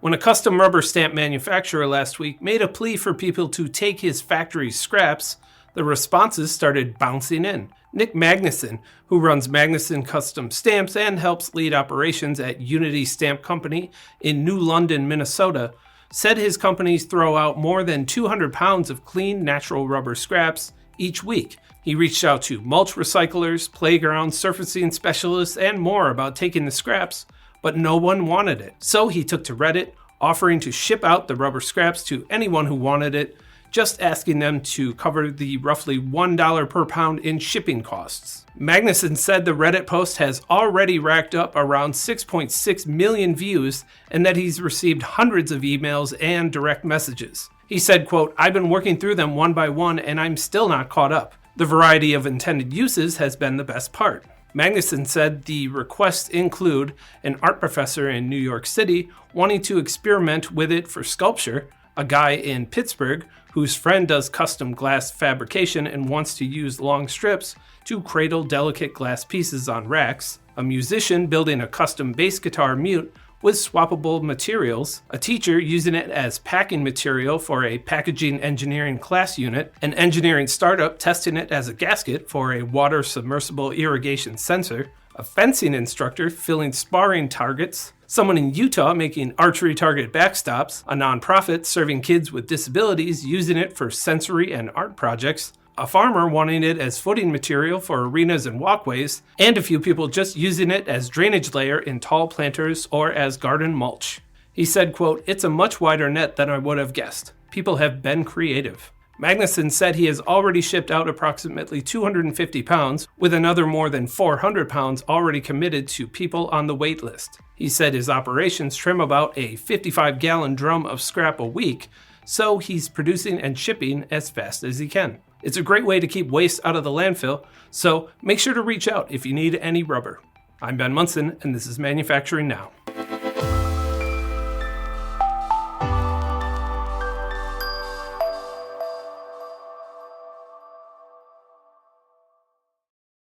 When a custom rubber stamp manufacturer last week made a plea for people to take his factory's scraps, the responses started bouncing in. Nick Magnuson, who runs Magnuson Custom Stamps and helps lead operations at Unity Stamp Company in New London, Minnesota, said his companies throw out more than 200 pounds of clean, natural rubber scraps each week. He reached out to mulch recyclers, playground surfacing specialists, and more about taking the scraps, but no one wanted it. So he took to Reddit, offering to ship out the rubber scraps to anyone who wanted it, just asking them to cover the roughly $1 per pound in shipping costs. Magnuson said the Reddit post has already racked up around 6.6 million views and that he's received hundreds of emails and direct messages. He said, quote, "I've been working through them one by one and I'm still not caught up. The variety of intended uses has been the best part." Magnuson said the requests include an art professor in New York City wanting to experiment with it for sculpture, a guy in Pittsburgh whose friend does custom glass fabrication and wants to use long strips to cradle delicate glass pieces on racks, a musician building a custom bass guitar mute with swappable materials, a teacher using it as packing material for a packaging engineering class unit, an engineering startup testing it as a gasket for a water submersible irrigation sensor, a fencing instructor filling sparring targets, someone in Utah making archery target backstops, a nonprofit serving kids with disabilities using it for sensory and art projects, a farmer wanting it as footing material for arenas and walkways, and a few people just using it as drainage layer in tall planters or as garden mulch. He said, quote, "It's a much wider net than I would have guessed. People have been creative." Magnuson said he has already shipped out approximately 250 pounds, with another more than 400 pounds already committed to people on the wait list. He said his operations trim about a 55-gallon drum of scrap a week, so he's producing and shipping as fast as he can. It's a great way to keep waste out of the landfill, so make sure to reach out if you need any rubber. I'm Ben Munson, and this is Manufacturing Now.